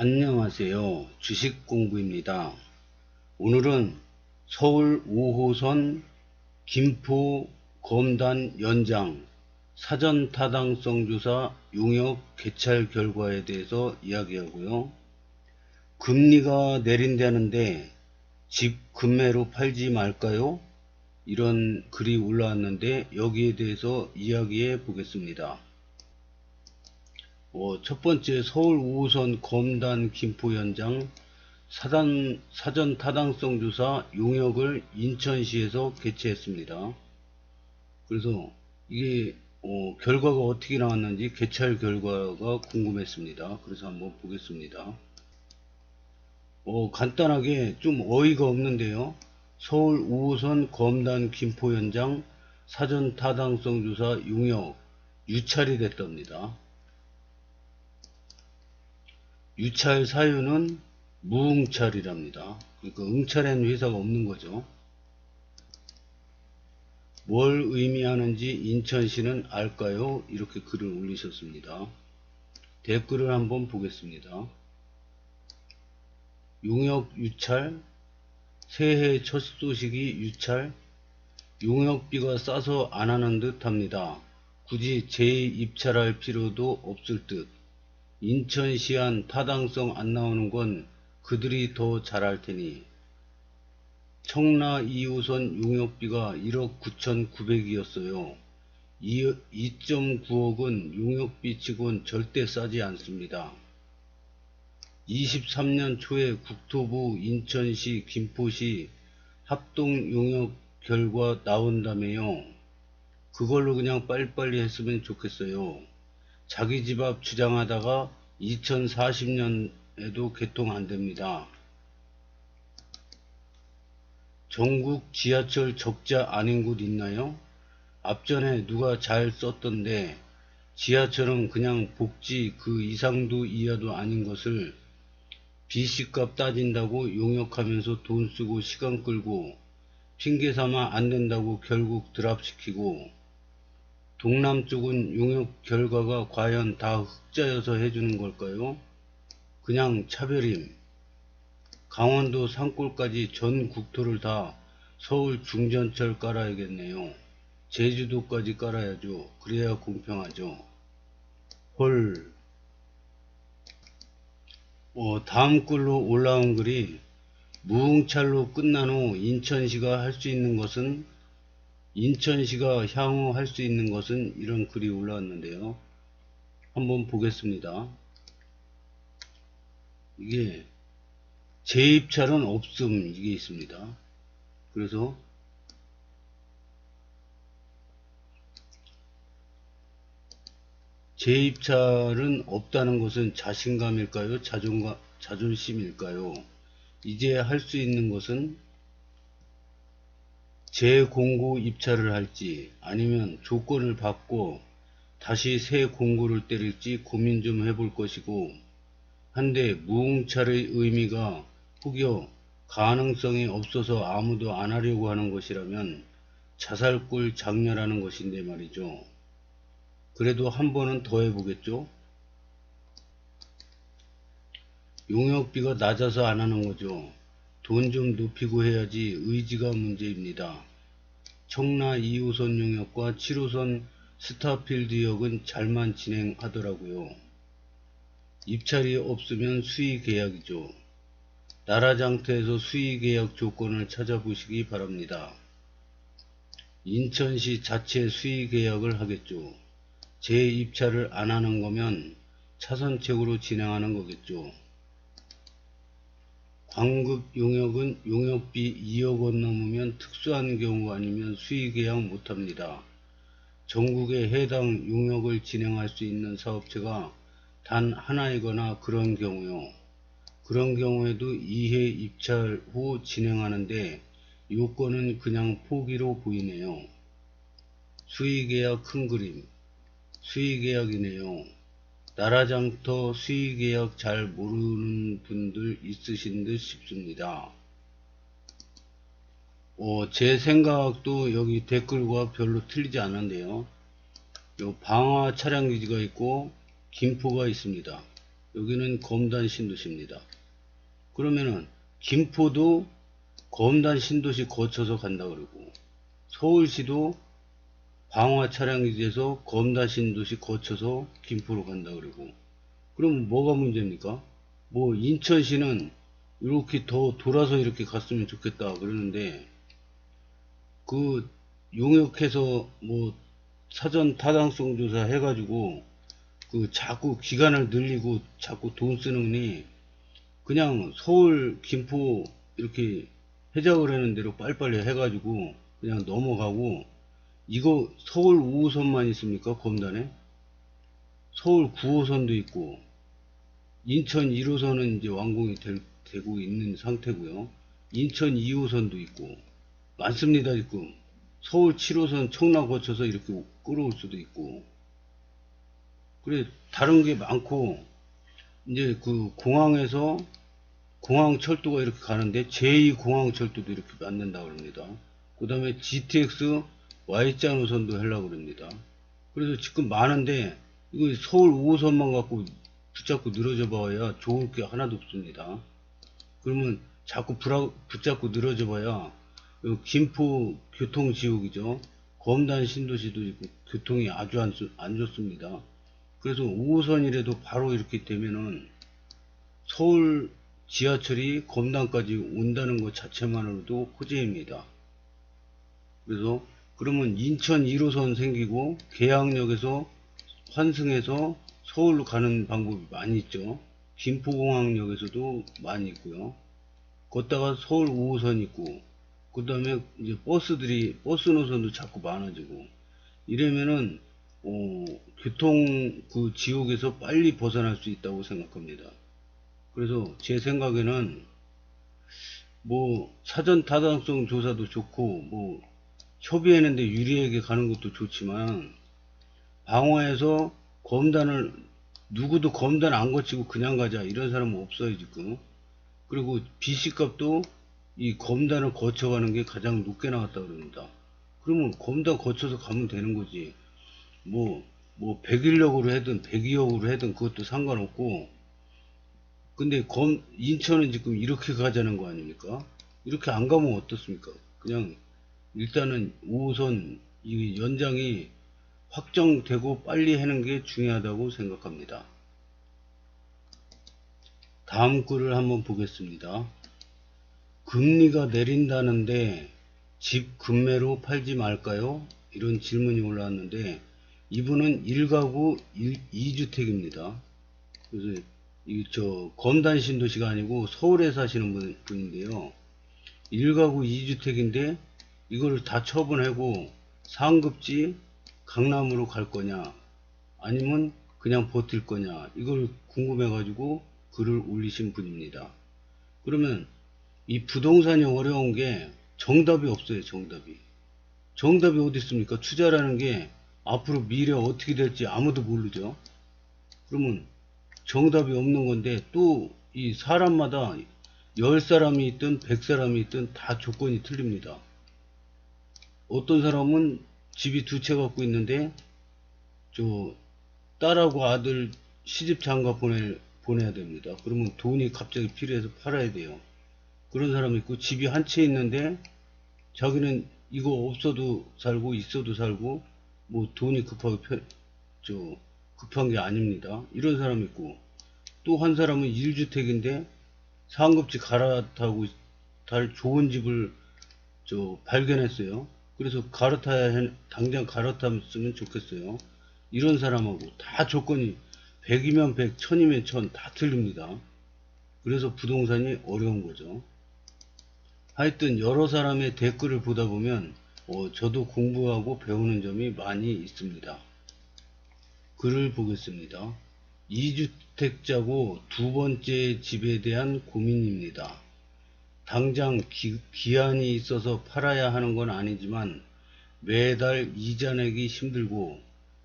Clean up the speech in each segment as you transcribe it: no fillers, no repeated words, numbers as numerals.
안녕하세요. 주식공부입니다. 오늘은 서울 5호선 김포 검단 연장 사전 타당성 조사 용역 개찰 결과에 대해서 이야기하고요. 금리가 내린다는데 집 금매로 팔지 말까요? 이런 글이 올라왔는데 여기에 대해서 이야기해 보겠습니다. 첫 번째 서울 5호선 검단 김포 연장 사전 타당성 조사 용역을 인천시에서 개최했습니다. 그래서 이게 결과가 어떻게 나왔는지 개찰 결과가 궁금했습니다. 그래서 한번 보겠습니다. 간단하게 좀 어이가 없는데요. 서울 5호선 검단 김포 연장 사전 타당성 조사 용역 유찰이 됐답니다. 유찰 사유는 무응찰이랍니다. 그러니까 응찰한 회사가 없는 거죠. 뭘 의미하는지 인천시는 알까요? 이렇게 글을 올리셨습니다. 댓글을 한번 보겠습니다. 용역 유찰, 새해 첫 소식이 유찰, 용역비가 싸서 안 하는 듯 합니다. 굳이 재입찰할 필요도 없을 듯. 인천시안 타당성 안 나오는 건 그들이 더 잘할 테니. 청라 2호선 용역비가 1억 9,900이었어요. 2.9억은 용역비 치곤 절대 싸지 않습니다. 23년 초에 국토부 인천시 김포시 합동 용역 결과 나온다며요. 그걸로 그냥 빨리빨리 했으면 좋겠어요. 자기 집 앞 주장하다가 2040년에도 개통 안됩니다. 전국 지하철 적자 아닌 곳 있나요? 앞전에 누가 잘 썼던데 지하철은 그냥 복지 그 이상도 이하도 아닌 것을 BC값 따진다고 용역하면서 돈 쓰고 시간 끌고 핑계삼아 안된다고 결국 드랍시키고 동남 쪽은 용역 결과가 과연 다 흑자여서 해주는 걸까요? 그냥 차별임. 강원도 산골까지 전 국토를 다 서울 중전철 깔아야겠네요. 제주도까지 깔아야죠. 그래야 공평하죠. 헐. 다음 글로 올라온 글이 무응찰로 끝난 후 인천시가 할 수 있는 것은 인천시가 향후 할 수 있는 것은 이런 글이 올라왔는데요. 한번 보겠습니다. 이게 재입찰은 없음 이게 있습니다. 그래서 재입찰은 없다는 것은 자신감일까요? 자존심일까요? 이제 할 수 있는 것은 재공고 입찰을 할지 아니면 조건을 받고 다시 새 공고를 때릴지 고민 좀 해볼 것이고, 한데 무응찰의 의미가 혹여 가능성이 없어서 아무도 안 하려고 하는 것이라면 자살골 장렬하는 것인데 말이죠. 그래도 한 번은 더 해보겠죠. 용역비가 낮아서 안 하는 거죠. 돈 좀 높이고 해야지 의지가 문제입니다. 청라 2호선 용역과 7호선 스타필드역은 잘만 진행하더라고요. 입찰이 없으면 수의계약이죠. 나라장터에서 수의계약 조건을 찾아보시기 바랍니다. 인천시 자체 수의계약을 하겠죠. 재입찰을 안 하는 거면 차선책으로 진행하는 거겠죠. 광급 용역은 용역비 2억 원 넘으면 특수한 경우 아니면 수의계약 못합니다. 전국에 해당 용역을 진행할 수 있는 사업체가 단 하나이거나 그런 경우요. 그런 경우에도 2회 입찰 후 진행하는데 요건은 그냥 포기로 보이네요. 수의계약 큰 그림. 수의계약이네요. 나라장터 수의계약 잘 모르는 분들 있으신 듯 싶습니다. 제 생각도 여기 댓글과 별로 틀리지 않은데요. 요 방화 차량기지가 있고 김포가 있습니다. 여기는 검단 신도시입니다. 그러면은 김포도 검단 신도시 거쳐서 간다 그러고, 서울시도 방화 차량이 돼서 검단 신도시 거쳐서 김포로 간다 그러고, 그럼 뭐가 문제입니까? 뭐 인천시는 이렇게 더 돌아서 이렇게 갔으면 좋겠다 그러는데, 그 용역해서 뭐 사전 타당성 조사 해가지고 그 자꾸 기간을 늘리고 자꾸 돈 쓰느니 그냥 서울 김포 이렇게 해작을 하는 대로 빨리빨리 해가지고 그냥 넘어가고, 이거 서울 5호선만 있습니까? 검단에 서울 9호선도 있고 인천 1호선은 이제 완공이 되고 있는 상태고요. 인천 2호선도 있고 많습니다. 지금 서울 7호선 청라 거쳐서 이렇게 끌어올 수도 있고, 그래 다른 게 많고, 이제 그 공항에서 공항철도가 이렇게 가는데 제2공항철도도 이렇게 만든다고 합니다. 그 다음에 GTX Y자 노선도 하려고 합니다. 그래서 지금 많은데 이거 서울 5호선만 갖고 붙잡고 늘어져 봐야 좋을 게 하나도 없습니다. 그러면 자꾸 붙잡고 늘어져 봐야 김포 교통지옥이죠. 검단 신도시도 있고 교통이 아주 안 좋습니다. 그래서 5호선이라도 바로 이렇게 되면은 서울 지하철이 검단까지 온다는 것 자체만으로도 호재입니다. 그래서 그러면 인천 1호선 생기고 계양역에서 환승해서 서울로 가는 방법이 많이 있죠. 김포공항역에서도 많이 있고요. 걷다가 서울 5호선 있고, 그 다음에 이제 버스 노선도 자꾸 많아지고, 이러면은 교통 그 지옥에서 빨리 벗어날 수 있다고 생각합니다. 그래서 제 생각에는 뭐 사전 타당성 조사도 좋고 뭐 협의하는데 유리하게 가는 것도 좋지만, 방화에서 검단을 누구도 검단 안 거치고 그냥 가자 이런 사람은 없어요 지금. 그리고 BC값도 이 검단을 거쳐가는 게 가장 높게 나왔다 그럽니다. 그러면 검단 거쳐서 가면 되는 거지. 뭐 101역으로 하든 102역으로 하든 그것도 상관없고, 근데 인천은 지금 이렇게 가자는 거 아닙니까? 이렇게 안 가면 어떻습니까? 그냥 일단은 5호선 이 연장이 확정되고 빨리 하는 게 중요하다고 생각합니다. 다음 글을 한번 보겠습니다. 금리가 내린다는데 집 급매로 팔지 말까요? 이런 질문이 올라왔는데, 이분은 1가구 2주택입니다. 그래서 검단 신도시가 아니고 서울에 사시는 분인데요. 1가구 2주택인데 이걸 다 처분하고 상급지 강남으로 갈 거냐 아니면 그냥 버틸 거냐, 이걸 궁금해 가지고 글을 올리신 분입니다. 그러면 이 부동산이 어려운 게 정답이 없어요. 정답이 어디 있습니까? 투자라는 게 앞으로 미래 어떻게 될지 아무도 모르죠. 그러면 정답이 없는 건데, 또 이 사람마다 10사람이 있든 100사람이 있든 다 조건이 틀립니다. 어떤 사람은 집이 2채 갖고 있는데 딸하고 아들 시집 장가 보내야 됩니다. 그러면 돈이 갑자기 필요해서 팔아야 돼요. 그런 사람이 있고, 집이 1채 있는데 자기는 이거 없어도 살고 있어도 살고 뭐 돈이 급한 게 아닙니다. 이런 사람이 있고, 또 한 사람은 1주택인데 상급지 갈아타고 달 좋은 집을 발견했어요. 그래서 당장 갈아탔으면 좋겠어요. 이런 사람하고 다 조건이 100이면 100, 1000이면 1000 다 틀립니다. 그래서 부동산이 어려운 거죠. 하여튼 여러 사람의 댓글을 보다 보면 저도 공부하고 배우는 점이 많이 있습니다. 글을 보겠습니다. 2주택자고 두 번째 집에 대한 고민입니다. 당장 기한이 있어서 팔아야 하는 건 아니지만 매달 이자 내기 힘들고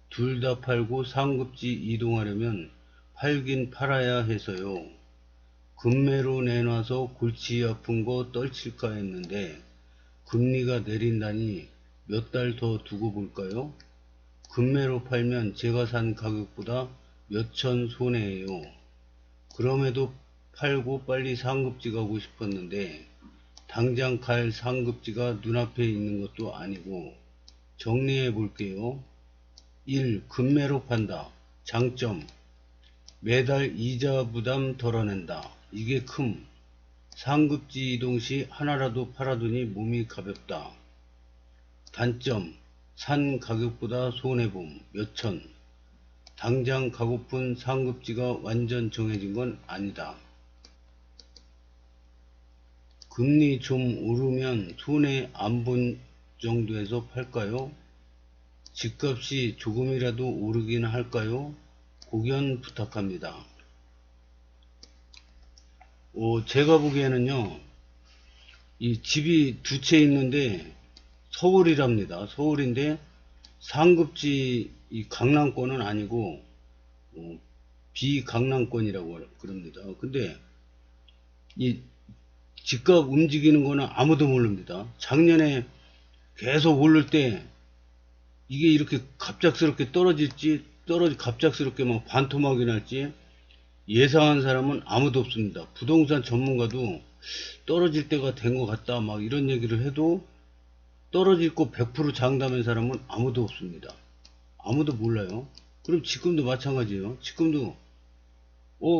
둘 다 팔고 상급지 이동하려면 팔긴 팔아야 해서요. 금매로 내놔서 골치 아픈 거 떨칠까 했는데 금리가 내린다니 몇 달 더 두고 볼까요? 금매로 팔면 제가 산 가격보다 몇천 손해예요. 그럼에도 팔고 빨리 상급지 가고 싶었는데 당장 갈 상급지가 눈앞에 있는 것도 아니고. 정리해 볼게요. 1. 급매로 판다. 장점: 매달 이자 부담 덜어낸다. 이게 큼. 상급지 이동 시 하나라도 팔아두니 몸이 가볍다. 단점: 산 가격보다 손해봄. 몇천. 당장 가고픈 상급지가 완전 정해진 건 아니다. 금리 좀 오르면 손해 안 본 정도에서 팔까요? 집값이 조금이라도 오르긴 할까요? 고견 부탁합니다. 제가 보기에는요, 이 집이 두 채 있는데 서울이랍니다. 서울인데 상급지 이 강남권은 아니고 비강남권이라고 그럽니다. 근데 이 집값 움직이는 거는 아무도 모릅니다. 작년에 계속 오를 때 이게 이렇게 갑작스럽게 떨어질지, 갑작스럽게 막 반토막이 날지 예상한 사람은 아무도 없습니다. 부동산 전문가도 떨어질 때가 된 것 같다 막 이런 얘기를 해도 떨어질 거 100% 장담한 사람은 아무도 없습니다. 아무도 몰라요. 그럼 지금도 마찬가지예요. 지금도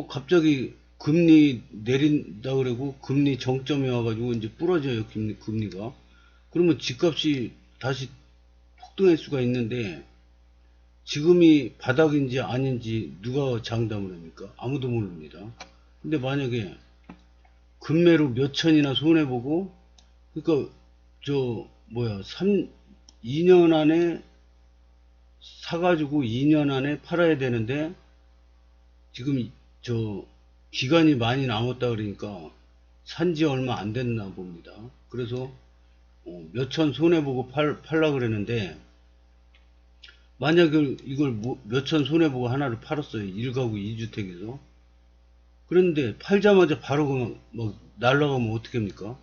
갑자기 금리 내린다 그러고 금리 정점에 와가지고 이제 부러져요. 금리가. 그러면 집값이 다시 폭등할 수가 있는데 지금이 바닥인지 아닌지 누가 장담을 합니까? 아무도 모릅니다. 근데 만약에 금매로 몇 천이나 손해보고, 그러니까 2년 안에 사가지고 2년 안에 팔아야 되는데 지금 기간이 많이 남았다 그러니까 산지 얼마 안 됐나 봅니다. 그래서 몇천 손해보고 팔라 그랬는데, 만약에 이걸 몇천 손해보고 하나를 팔았어요. 1가구 2주택에서. 그런데 팔자마자 바로 그냥 막 날라가면 어떻게 합니까?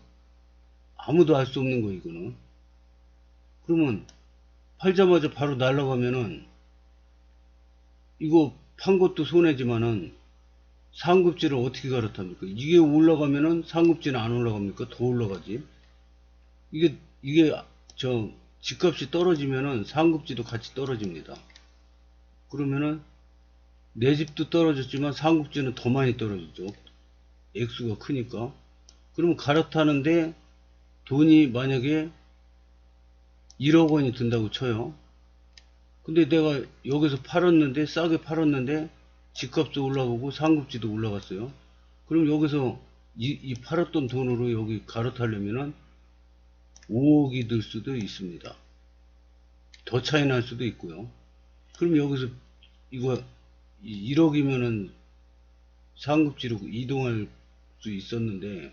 아무도 알 수 없는 거 이거는. 그러면 팔자마자 바로 날라가면은 이거 판 것도 손해지만은 상급지를 어떻게 갈아탑니까? 이게 올라가면은 상급지는 안 올라갑니까? 더 올라가지. 이게 집값이 떨어지면은 상급지도 같이 떨어집니다. 그러면은 내 집도 떨어졌지만 상급지는 더 많이 떨어지죠. 액수가 크니까. 그러면 갈아타는데 돈이 만약에 1억 원이 든다고 쳐요. 근데 내가 여기서 팔았는데, 싸게 팔았는데 집값도 올라가고 상급지도 올라갔어요. 그럼 여기서 이 팔았던 돈으로 여기 갈아타려면은 5억이 들 수도 있습니다. 더 차이 날 수도 있고요. 그럼 여기서 이거 1억이면은 상급지로 이동할 수 있었는데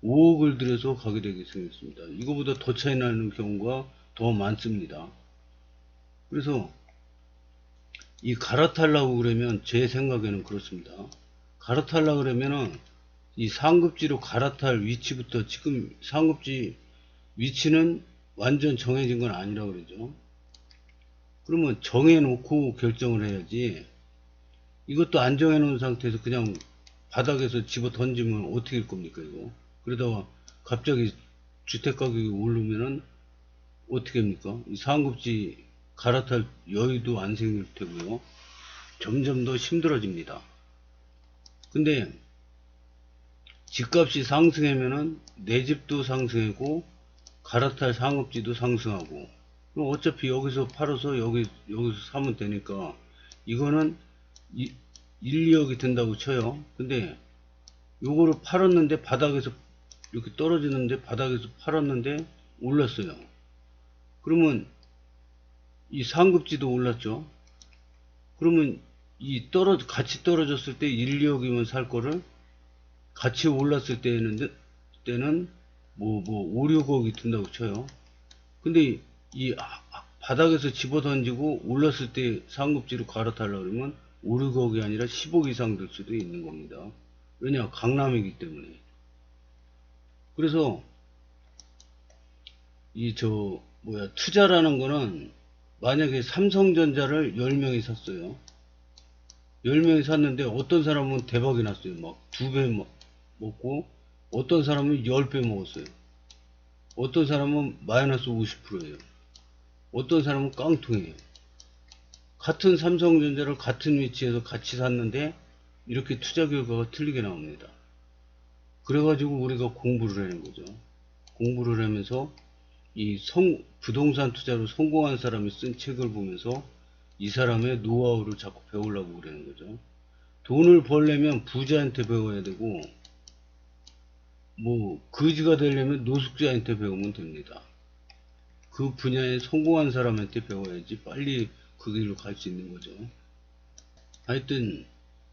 5억을 들여서 가게 되게 생겼습니다. 이거보다 더 차이 나는 경우가 더 많습니다. 그래서 이 갈아타려고 그러면 제 생각에는 그렇습니다. 갈아타려고 그러면은 이 상급지로 갈아탈 위치부터, 지금 상급지 위치는 완전 정해진 건 아니라고 그러죠. 그러면 정해놓고 결정을 해야지, 이것도 안 정해놓은 상태에서 그냥 바닥에서 집어 던지면 어떻게 할 겁니까 이거. 그러다가 갑자기 주택 가격이 오르면은 어떻게 합니까? 이 상급지 갈아탈 여유도 안 생길 테고요. 점점 더 힘들어집니다. 근데 집값이 상승하면은 내 집도 상승하고 갈아탈 상급지도 상승하고, 그럼 어차피 여기서 팔아서 여기서 사면 되니까 이거는 1, 2억이 든다고 쳐요. 근데 요거를 팔았는데 바닥에서 이렇게 떨어지는데, 바닥에서 팔았는데 올랐어요. 그러면 이 상급지도 올랐죠. 그러면 같이 떨어졌을 때 1, 2억이면 살 거를 같이 올랐을 때는 5, 6억이 든다고 쳐요. 근데 이 바닥에서 집어 던지고 올랐을 때 상급지로 갈아타려고 그러면 5, 6억이 아니라 10억 이상 될 수도 있는 겁니다. 왜냐? 강남이기 때문에. 그래서 투자라는 거는, 만약에 삼성전자를 10명이 샀어요. 10명이 샀는데 어떤 사람은 대박이 났어요. 막 2배 먹고, 어떤 사람은 10배 먹었어요. 어떤 사람은 마이너스 50%예요. 어떤 사람은 깡통이에요. 같은 삼성전자를 같은 위치에서 같이 샀는데 이렇게 투자 결과가 틀리게 나옵니다. 그래가지고 우리가 공부를 하는 거죠. 공부를 하면서 이 부동산 투자로 성공한 사람이 쓴 책을 보면서 이 사람의 노하우를 자꾸 배우려고 그러는 거죠. 돈을 벌려면 부자한테 배워야 되고, 뭐 거지가 되려면 노숙자한테 배우면 됩니다. 그 분야에 성공한 사람한테 배워야지 빨리 그 길로 갈 수 있는 거죠. 하여튼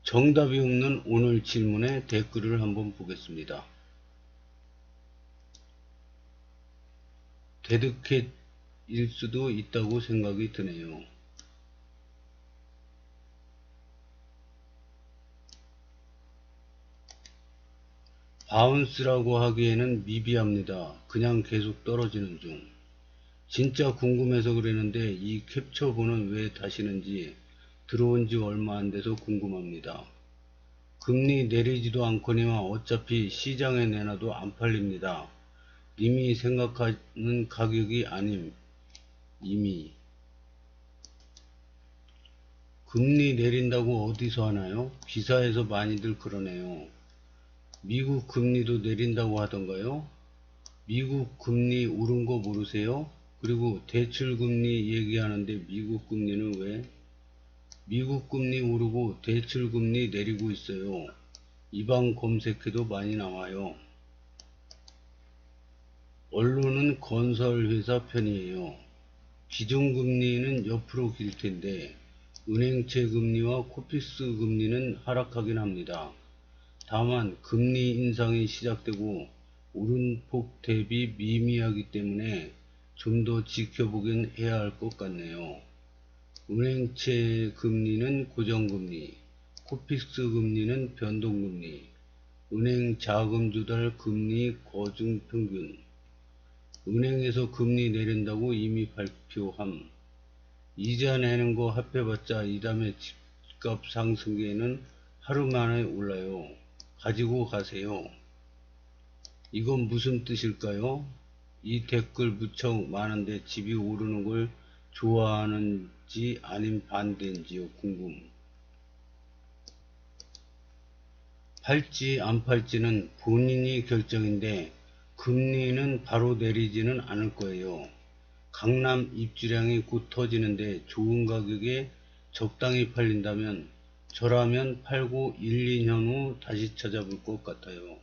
정답이 없는 오늘 질문에 댓글을 한번 보겠습니다. 데드캣일 수도 있다고 생각이 드네요. 바운스라고 하기에는 미비합니다. 그냥 계속 떨어지는 중. 진짜 궁금해서 그러는데 이 캡처본은 왜 다시는지 들어온 지 얼마 안 돼서 궁금합니다. 금리 내리지도 않거니와 어차피 시장에 내놔도 안 팔립니다. 님이 생각하는 가격이 아님. 이미 금리 내린다고 어디서 하나요? 기사에서 많이들 그러네요. 미국 금리도 내린다고 하던가요? 미국 금리 오른 거 모르세요? 그리고 대출 금리 얘기하는데 미국 금리는 왜? 미국 금리 오르고 대출 금리 내리고 있어요. 이방 검색해도 많이 나와요. 언론은 건설회사 편이에요. 기준금리는 옆으로 길 텐데 은행채 금리와 코피스 금리는 하락하긴 합니다. 다만 금리 인상이 시작되고 오름폭 대비 미미하기 때문에 좀 더 지켜보긴 해야 할 것 같네요. 은행채 금리는 고정금리, 코피스 금리는 변동금리, 은행 자금 조달 금리 거중 평균, 은행에서 금리 내린다고 이미 발표함. 이자 내는 거 합해봤자 이 다음에 집값 상승계는 하루 만에 올라요. 가지고 가세요. 이건 무슨 뜻일까요? 이 댓글 무척 많은데 집이 오르는 걸 좋아하는지 아님 반대인지요 궁금. 팔지 안 팔지는 본인이 결정인데 금리는 바로 내리지는 않을 거예요. 강남 입주량이 곧 터지는데 좋은 가격에 적당히 팔린다면 저라면 팔고 1, 2년 후 다시 찾아볼 것 같아요.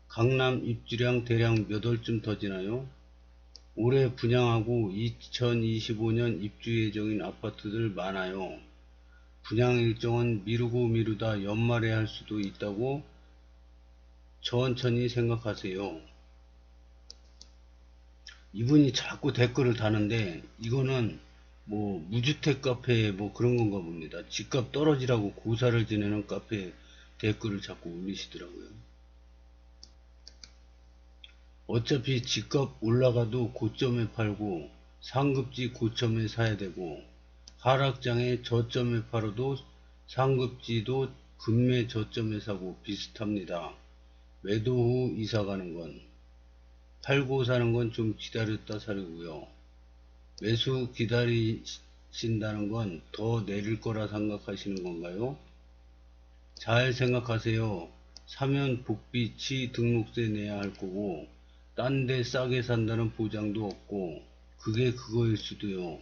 강남 입주량 대략 몇 월쯤 터지나요? 올해 분양하고 2025년 입주 예정인 아파트들 많아요. 분양 일정은 미루고 미루다 연말에 할 수도 있다고 천천히 생각하세요. 이분이 자꾸 댓글을 다는데 이거는 뭐 무주택 카페 뭐 그런 건가 봅니다. 집값 떨어지라고 고사를 지내는 카페 댓글을 자꾸 올리시더라고요. 어차피 집값 올라가도 고점에 팔고 상급지 고점에 사야 되고 하락장에 저점에 팔아도 상급지도 금매 저점에 사고 비슷합니다. 매도 후 이사 가는 건. 팔고 사는 건 좀 기다렸다 사려고요. 매수 기다리신다는 건 더 내릴 거라 생각하시는 건가요? 잘 생각하세요. 사면 복비치 등록세 내야 할 거고 딴 데 싸게 산다는 보장도 없고 그게 그거일 수도요.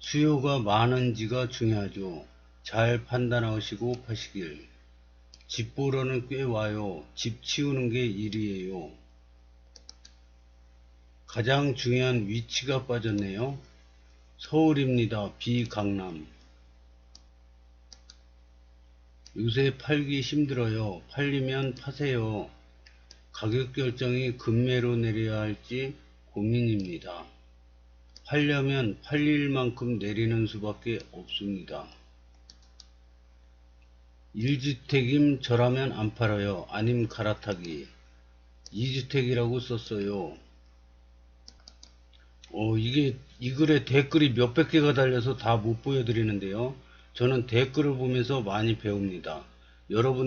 수요가 많은지가 중요하죠. 잘 판단하시고 파시길. 집 보러는 꽤 와요. 집 치우는 게 일이에요. 가장 중요한 위치가 빠졌네요. 서울입니다. 비강남. 요새 팔기 힘들어요. 팔리면 파세요. 가격 결정이 급매로 내려야 할지 고민입니다. 팔려면 팔릴 만큼 내리는 수밖에 없습니다. 1주택임 저라면 안 팔아요. 아님 갈아타기. 2주택이라고 썼어요. 이게 이 글에 댓글이 몇백 개가 달려서 다 못 보여드리는데요. 저는 댓글을 보면서 많이 배웁니다. 여러분